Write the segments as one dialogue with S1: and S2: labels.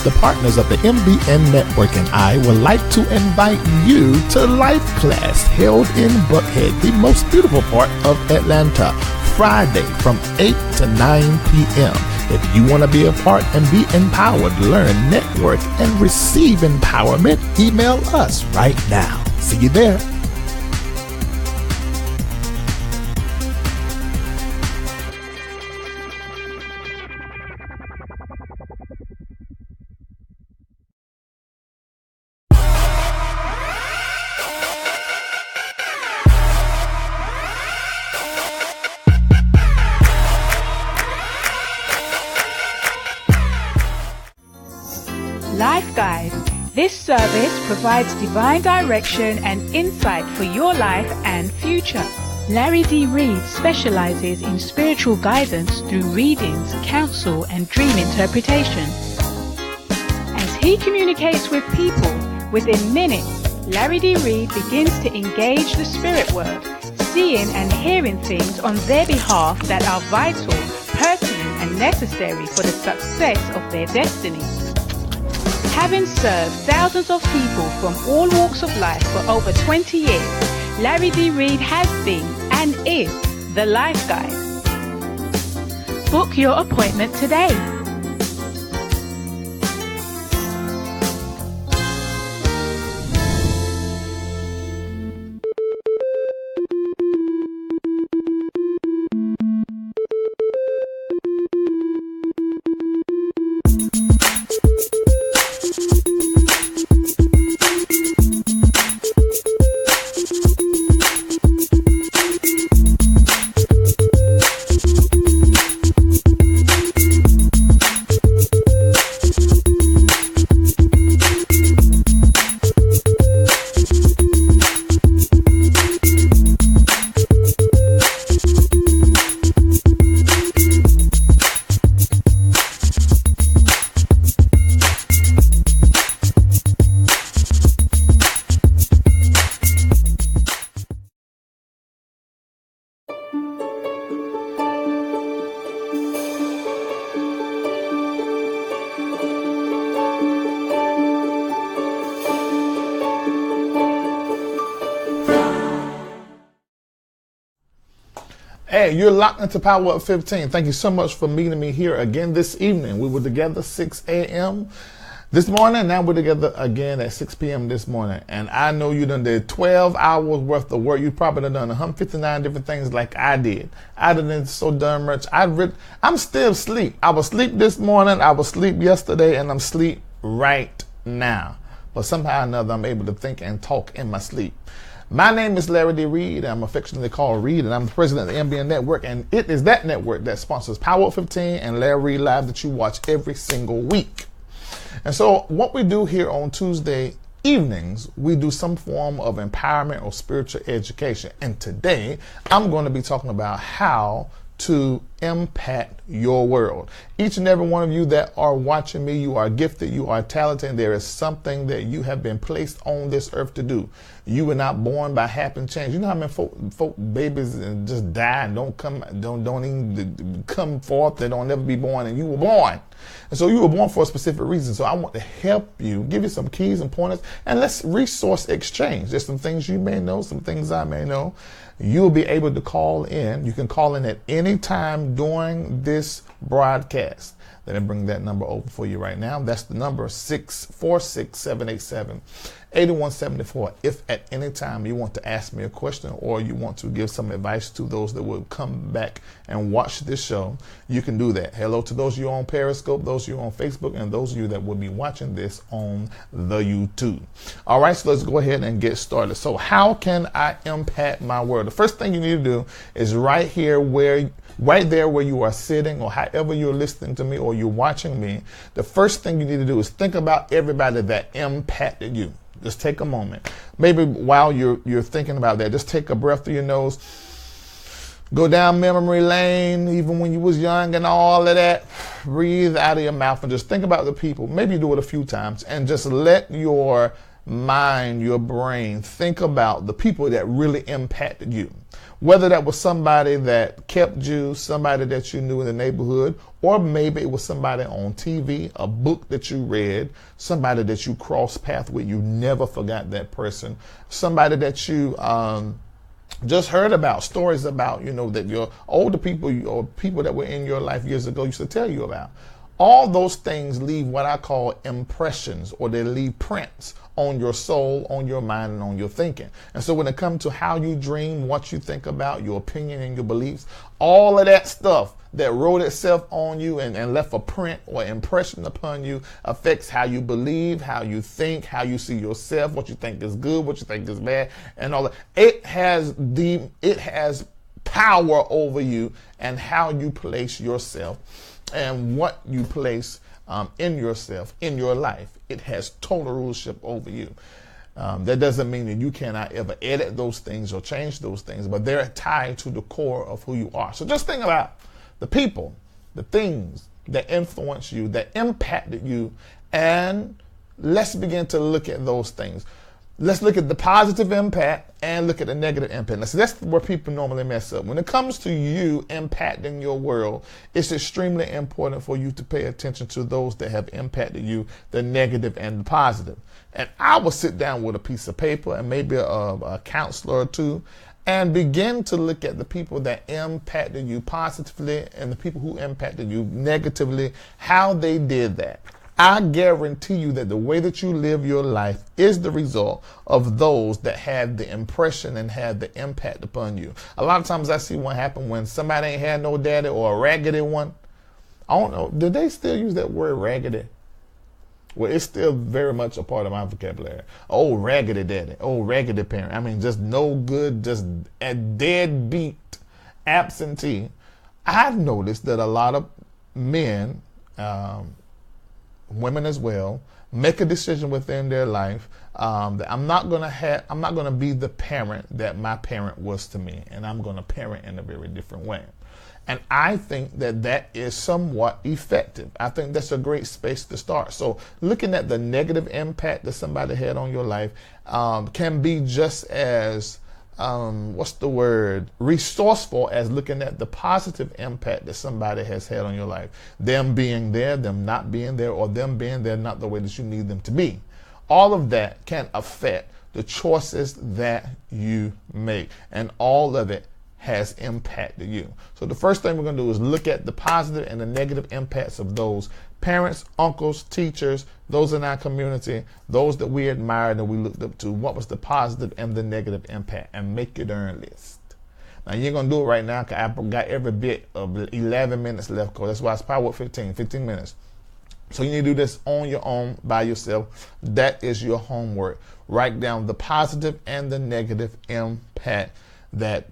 S1: The partners of the MBN Network and I would like to invite you to Life Class held in Buckhead, the most beautiful part of Atlanta, Friday from 8 to 9 p.m. If you want to be a part and be empowered, learn, network, and receive empowerment, email us right now. See you there.
S2: Life Guide. This service provides divine direction and insight for your life and future. Larry D. Reid specializes in spiritual guidance through readings, counsel, and dream interpretation. As he communicates with people, within minutes, Larry D. Reid begins to engage the spirit world, seeing and hearing things on their behalf that are vital, pertinent, and necessary for the success of their destiny. Having served thousands of people from all walks of life for over 20 years, Larry D. Reid has been and is the Life Guide. Book your appointment today.
S1: Hey, you're locked into Power Up 15. Thank you so much for meeting me here again this evening. We were together 6 a.m. this morning. Now we're together again at 6 p.m. this morning. And I know you done did 12 hours worth of work. You probably done 159 different things like I did. I done so darn much. I'm still asleep. I was asleep this morning. I was asleep yesterday, and I'm asleep right now. But somehow or another, I'm able to think and talk in my sleep. My name is Larry D. Reid. I'm affectionately called Reid, and I'm the president of the MBN Network, and it is that network that sponsors Power Up 15 and Larry Reid Live that you watch every single week. And so what we do here on Tuesday evenings, we do some form of empowerment or spiritual education. And today, I'm going to be talking about how to impact your world. Each and every one of you that are watching me, you are gifted, you are talented, and there is something that you have been placed on this earth to do. You were not born by happen change. You know how many folk babies just die and don't even come forth, they don't never be born, and you were born. And so you were born for a specific reason. So I want to help you, give you some keys and pointers, and let's resource exchange. There's some things you may know, some things I may know. You'll be able to call in. You can call in at any time during this broadcast. Let me bring that number over for you right now. That's the number 646-787-8174. If at any time you want to ask me a question or you want to give some advice to those that will come back and watch this show, you can do that. Hello to those of you on Periscope, those of you on Facebook, and those of you that will be watching this on the YouTube. All right, so let's go ahead and get started. So how can I impact my world? The first thing you need to do is right there where you are sitting, or however you're listening to me or you're watching me, the first thing you need to do is think about everybody that impacted you. Just take a moment. Maybe while you're thinking about that, just take a breath through your nose. Go down memory lane, even when you was young and all of that. Breathe out of your mouth and just think about the people. Maybe do it a few times and just let your mind, your brain, think about the people that really impacted you. Whether that was somebody that kept you, somebody that you knew in the neighborhood, or maybe it was somebody on TV, a book that you read, somebody that you crossed paths with, you never forgot that person, somebody that you just heard about, stories about, that your older people or people that were in your life years ago used to tell you about. All those things leave what I call impressions, or they leave prints on your soul, on your mind, and on your thinking. And so when it comes to how you dream, what you think about, your opinion and your beliefs, all of that stuff that wrote itself on you and left a print or impression upon you affects how you believe, how you think, how you see yourself, what you think is good, what you think is bad, and all that. It has power over you and how you place yourself and what you place in yourself, in your life. It has total rulership over you. That doesn't mean that you cannot ever edit those things or change those things, but they're tied to the core of who you are. So just think about the people, the things that influence you, that impacted you, and let's begin to look at those things. Let's look at the positive impact and look at the negative impact. So that's where people normally mess up. When it comes to you impacting your world, it's extremely important for you to pay attention to those that have impacted you, the negative and the positive. And I will sit down with a piece of paper and maybe a counselor or two and begin to look at the people that impacted you positively and the people who impacted you negatively, how they did that. I guarantee you that the way that you live your life is the result of those that had the impression and had the impact upon you. A lot of times I see what happened when somebody ain't had no daddy or a raggedy one. I don't know, do they still use that word raggedy? Well, it's still very much a part of my vocabulary. Oh, raggedy daddy. Oh, raggedy parent. I mean, just no good, just a deadbeat, absentee. I've noticed that a lot of men, women as well, make a decision within their life that I'm not gonna be the parent that my parent was to me, and I'm gonna parent in a very different way. And I think that is somewhat effective. I think that's a great space to start. So looking at the negative impact that somebody had on your life can be just as resourceful as looking at the positive impact that somebody has had on your life. Them being there, them not being there, or them being there not the way that you need them to be. All of that can affect the choices that you make, and all of it has impacted you. So the first thing we're going to do is look at the positive and the negative impacts of those parents, uncles, teachers, those in our community, those that we admired and we looked up to. What was the positive and the negative impact? And make your darn list. Now, you ain't going to do it right now because I got every bit of 11 minutes left. That's why it's Power 15 minutes. So you need to do this on your own by yourself. That is your homework. Write down the positive and the negative impact that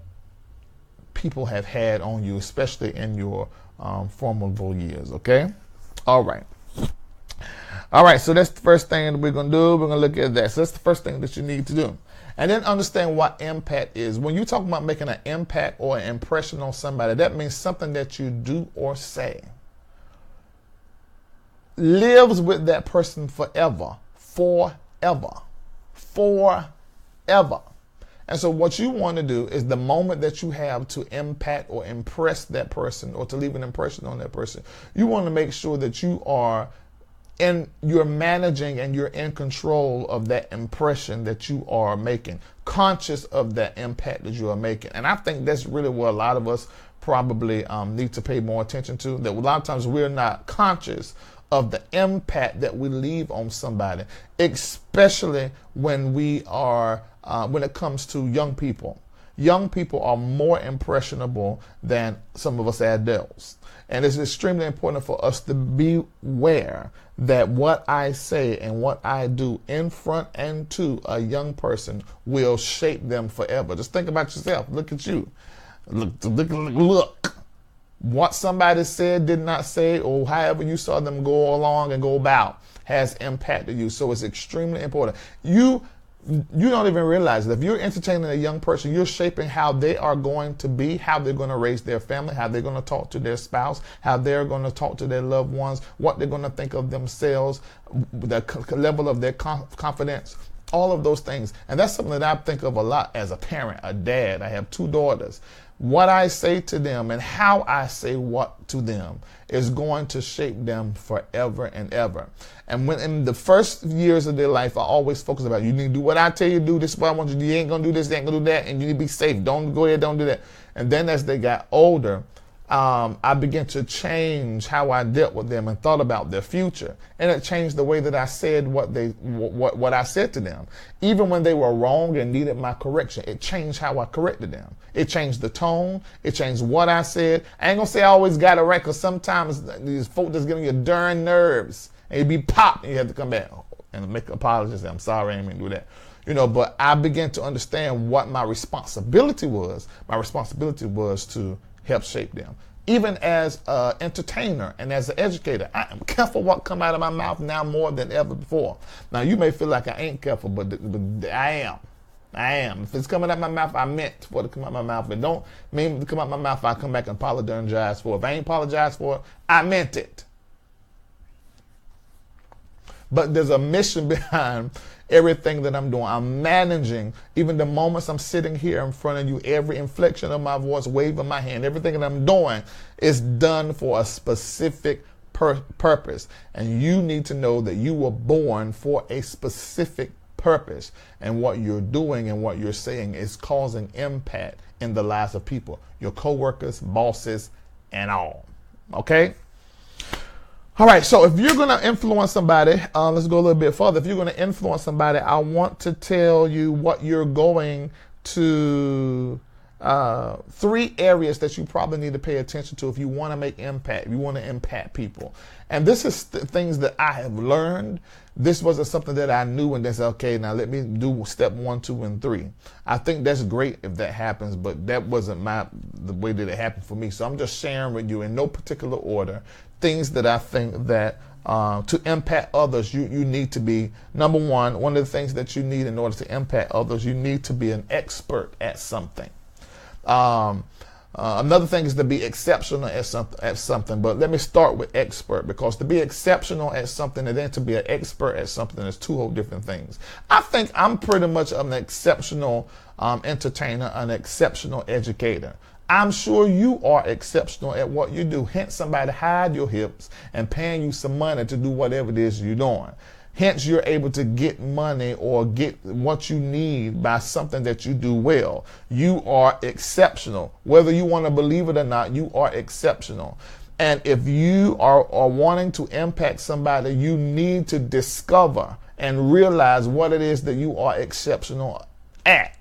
S1: people have had on you, especially in your formidable years, okay? All right, so that's the first thing that we're going to do. We're going to look at that. So that's the first thing that you need to do. And then understand what impact is. When you talk about making an impact or an impression on somebody, that means something that you do or say lives with that person forever. And so what you want to do is the moment that you have to impact or impress that person or to leave an impression on that person, you want to make sure that you're managing and you're in control of that impression that you are making, conscious of that impact that you are making. And I think that's really what a lot of us probably need to pay more attention to, that a lot of times we're not conscious of the impact that we leave on somebody, especially when when it comes to young people. Young people are more impressionable than some of us adults. And it's extremely important for us to be aware that what I say and what I do in front and to a young person will shape them forever. Just think about yourself. Look at you. Look. What somebody said, did not say, or however you saw them go along and go about has impacted you. So it's extremely important. You don't even realize that if you're entertaining a young person, you're shaping how they are going to be, how they're going to raise their family, how they're going to talk to their spouse, how they're going to talk to their loved ones, what they're going to think of themselves, the level of their confidence. All of those things. And that's something that I think of a lot as a parent, a dad. I have 2 daughters. What I say to them and how I say what to them is going to shape them forever and ever. And when in the first years of their life, I always focus about, you need to do what I tell you to do. This is what I want you to do. You ain't going to do this, you ain't going to do that. And you need to be safe. Don't go ahead, don't do that. And then as they got older, I began to change how I dealt with them and thought about their future. And it changed the way that I said what I said to them. Even when they were wrong and needed my correction, it changed how I corrected them. It changed the tone. It changed what I said. I ain't gonna say I always got it right, because sometimes these folk that's getting your darn nerves and you be popped and you have to come back and make apologies. I'm sorry, I didn't mean to do that. But I began to understand what my responsibility was. My responsibility was to help shape them. Even as an entertainer and as an educator, I am careful what come out of my mouth now more than ever before. Now, you may feel like I ain't careful, but I am. I am. If it's coming out of my mouth, I meant for it to come out of my mouth. If it don't mean to come out of my mouth, I come back and apologize for it. If I ain't apologize for it, I meant it. But there's a mission behind everything that I'm doing. I'm managing even the moments I'm sitting here in front of you, every inflection of my voice, wave of my hand, everything that I'm doing is done for a specific purpose. And you need to know that you were born for a specific purpose. And what you're doing and what you're saying is causing impact in the lives of people, your coworkers, bosses, and all. Okay? All right, so if you're going to influence somebody, let's go a little bit further. If you're going to influence somebody, I want to tell you what you're going to, 3 areas that you probably need to pay attention to if you want to make impact, if you want to impact people. And this is things that I have learned. This wasn't something that I knew and then said, okay, now let me do step 1, 2, and 3. I think that's great if that happens, but that wasn't the way that it happened for me. So I'm just sharing with you in no particular order things that I think that to impact others, you need to be, number one of the things that you need in order to impact others, you need to be an expert at something. Another thing is to be exceptional at something, but let me start with expert, because to be exceptional at something and then to be an expert at something is 2 whole different things. I think I'm pretty much an exceptional entertainer, an exceptional educator. I'm sure you are exceptional at what you do. Hence, somebody hide your hips and paying you some money to do whatever it is you're doing. Hence, you're able to get money or get what you need by something that you do well. You are exceptional. Whether you want to believe it or not, you are exceptional. And if you are wanting to impact somebody, you need to discover and realize what it is that you are exceptional at.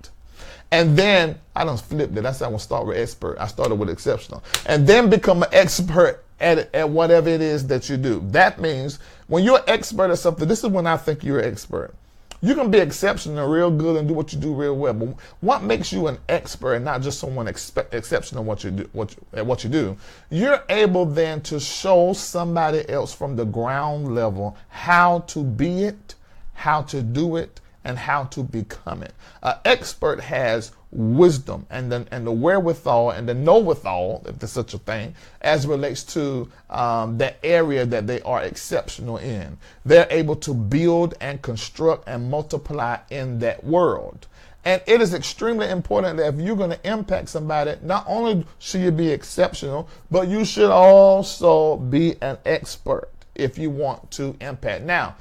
S1: And then, I done flipped it. I said I want to start with expert. I started with exceptional. And then become an expert at whatever it is that you do. That means when you're an expert at something, this is when I think you're an expert. You can be exceptional, real good, and do what you do real well. But what makes you an expert and not just someone exceptional at what you do? You're able then to show somebody else from the ground level how to be it, how to do it, and how to become it. An expert has wisdom and the wherewithal and the know-withal, if there's such a thing, as relates to that area that they are exceptional in. They're able to build and construct and multiply in that world. And it is extremely important that if you're going to impact somebody, not only should you be exceptional, but you should also be an expert if you want to impact. Now,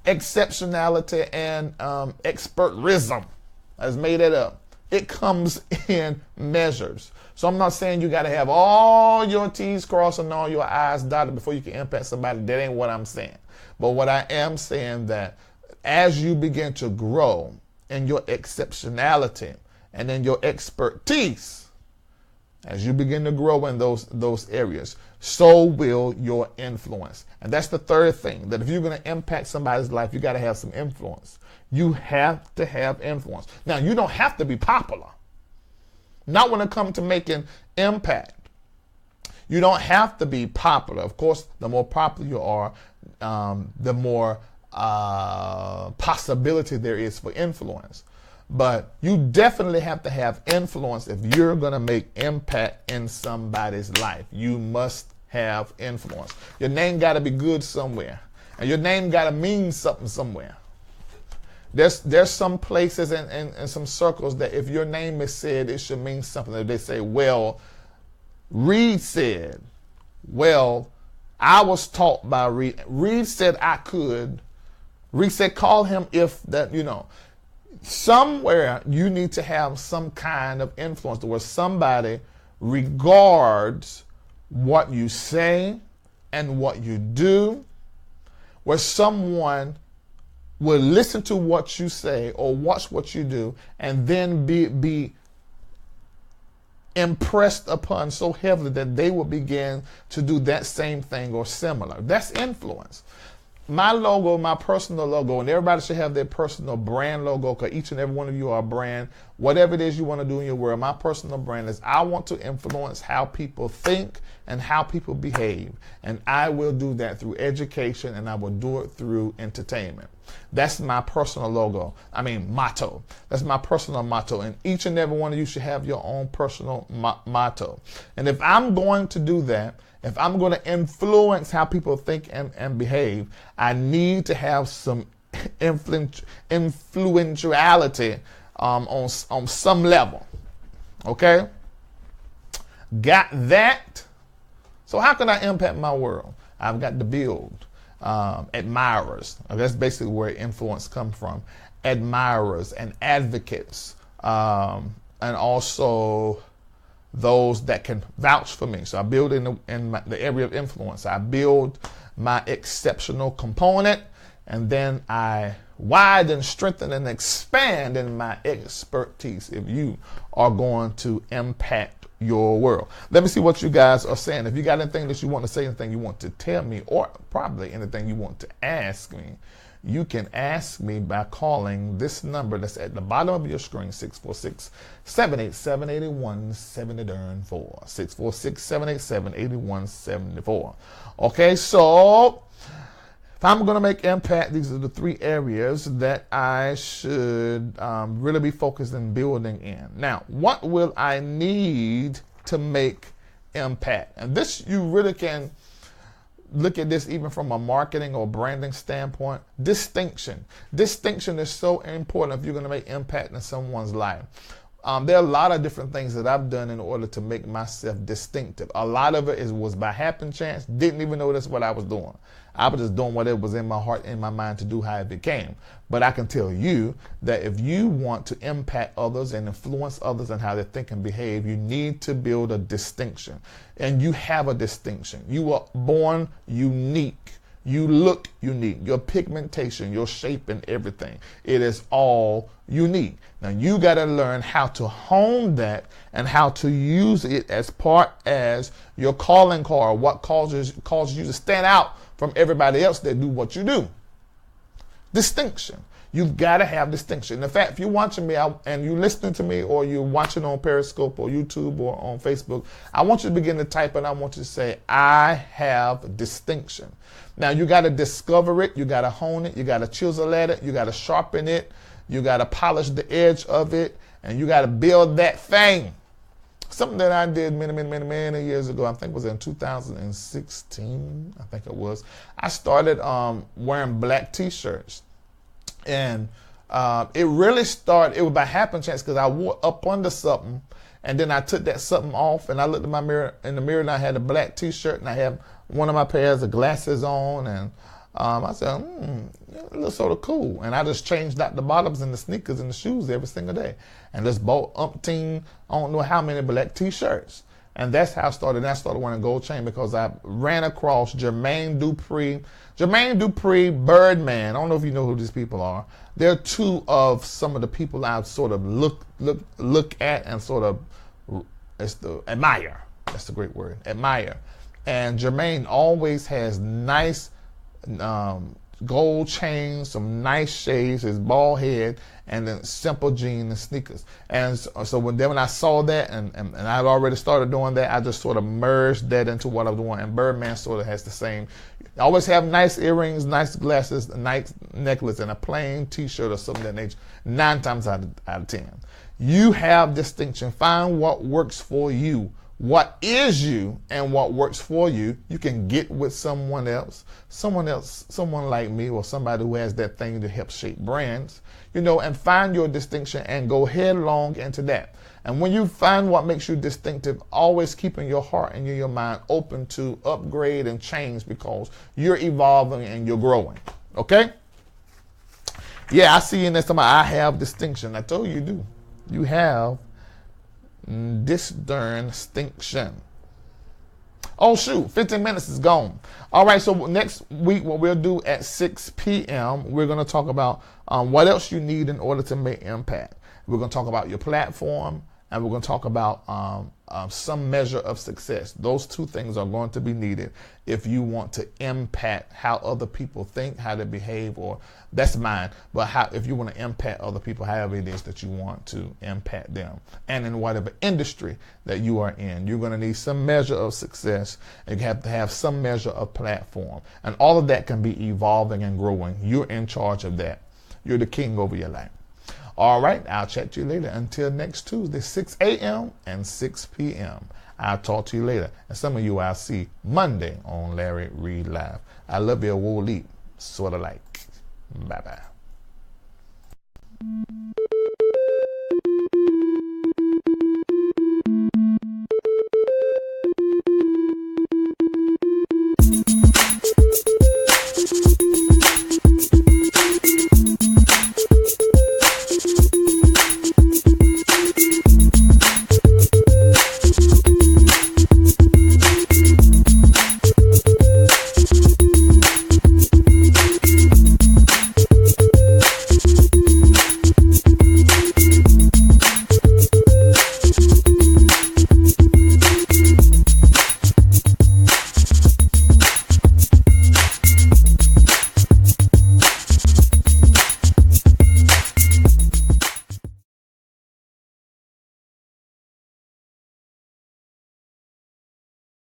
S1: exceptionality and expertism, has made it up. It comes in measures. So I'm not saying you got to have all your T's crossed and all your I's dotted before you can impact somebody. That ain't what I'm saying. But what I am saying that as you begin to grow in your exceptionality and in your expertise, as you begin to grow in those areas, so will your influence. And that's the third thing, that if you're going to impact somebody's life, you got to have some influence. You have to have influence. Now, you don't have to be popular. Not when it comes to making impact. You don't have to be popular. Of course, the more popular you are, the more possibility there is for influence. But you definitely have to have influence if you're going to make impact in somebody's life. You must have influence. Your name got to be good somewhere. And your name got to mean something somewhere. There's some places and some circles that if your name is said, it should mean something. If they say, well, Reid said, well, I was taught by Reid. Reid said I could. Reid said, call him if that, somewhere you need to have some kind of influence where somebody regards what you say and what you do, where someone will listen to what you say or watch what you do and then be impressed upon so heavily that they will begin to do that same thing or similar. That's influence. My logo, my personal logo, and everybody should have their personal brand logo because each and every one of you are a brand. Whatever it is you want to do in your world, my personal brand is I want to influence how people think and how people behave. And I will do that through education and I will do it through entertainment. That's my personal motto. That's my personal motto. And each and every one of you should have your own personal motto. And if I'm going to do that, if I'm going to influence how people think and behave, I need to have some influentiality on some level. Okay? Got that? So how can I impact my world? I've got to build admirers. That's basically where influence comes from. Admirers and advocates, and also those that can vouch for me. So I build in the area of influence. I build my exceptional component, and then I widen, strengthen, and expand in my expertise if you are going to impact your world. Let me see what you guys are saying. If you got anything that you want to say, anything you want to tell me, or probably anything you want to ask me, you can ask me by calling this number that's at the bottom of your screen, 646-787-8174. 646-787-8174. Okay, so if I'm going to make impact, these are the three areas that I should really be focused in building in. Now, what will I need to make impact? And this, you really can look at this even from a marketing or branding standpoint. Distinction. Distinction is so important if you're going to make impact in someone's life. There are a lot of different things that I've done in order to make myself distinctive. A lot of it was by happen chance. Didn't even know that's what I was doing. I was just doing whatever was in my heart, in my mind to do how it became. But I can tell you that if you want to impact others and influence others and how they think and behave, you need to build a distinction. And you have a distinction. You were born unique. You look unique. Your pigmentation, your shape, and everything. It is all unique. Now you got to learn how to hone that and how to use it as part as your calling card. What causes you to stand out from everybody else that do what you do. Distinction. You've got to have distinction. In fact, if you're watching me and you're listening to me, or you're watching on Periscope or YouTube or on Facebook, I want you to begin to type and I want you to say, I have distinction. Now you got to discover it. You got to hone it. You got to chisel at it. You got to sharpen it. You got to polish the edge of it. And you got to build that thing. Something that I did many years ago, I think it was in 2016, I think it was. I started wearing black t-shirts. And it really started, it was by happen chance because I wore up under something and then I took that something off and I looked in the mirror and I had a black t-shirt and I had one of my pairs of glasses on and I said, it looks sort of cool. And I just changed out the bottoms and the sneakers and the shoes every single day. And just bought umpteen, I don't know how many black t-shirts. And that's how I started. And I started wearing a gold chain because I ran across Jermaine Dupri, Birdman. I don't know if you know who these people are. They're two of some of the people I sort of look at and sort of admire. That's the great word, admire. And Jermaine always has nice gold chains, some nice shades, his bald head, and then simple jeans and sneakers. And so when I saw that and I'd already started doing that, I just sort of merged that into what I'm doing. And Birdman sort of has the same. I always have nice earrings, nice glasses, a nice necklace, and a plain t-shirt or something of that nature, 9 times out of 10. You have distinction. Find what works for you. what is you and what works for you, you can get with someone else, someone like me, or somebody who has that thing to help shape brands, and find your distinction and go headlong into that. And when you find what makes you distinctive, always keeping your heart and your mind open to upgrade and change, because you're evolving and you're growing. Okay? Yeah, I see in this somebody, I have distinction. I told you do. You have this darn distinction. Oh shoot, 15 minutes is gone. All right, so next week what we'll do at 6 p.m., we're going to talk about what else you need in order to make impact. We're going to talk about your platform, and we're going to talk about some measure of success. Those two things are going to be needed if you want to impact how other people think, how they behave, or that's mine, but if you want to impact other people, however it is that you want to impact them. And in whatever industry that you are in, you're going to need some measure of success, and you have to have some measure of platform. And all of that can be evolving and growing. You're in charge of that. You're the king over your life. All right, I'll chat to you later. Until next Tuesday, 6 a.m. and 6 p.m. I'll talk to you later. And some of you I'll see Monday on Larry Reid Live. I love you a whole leap, sort of like. Bye-bye.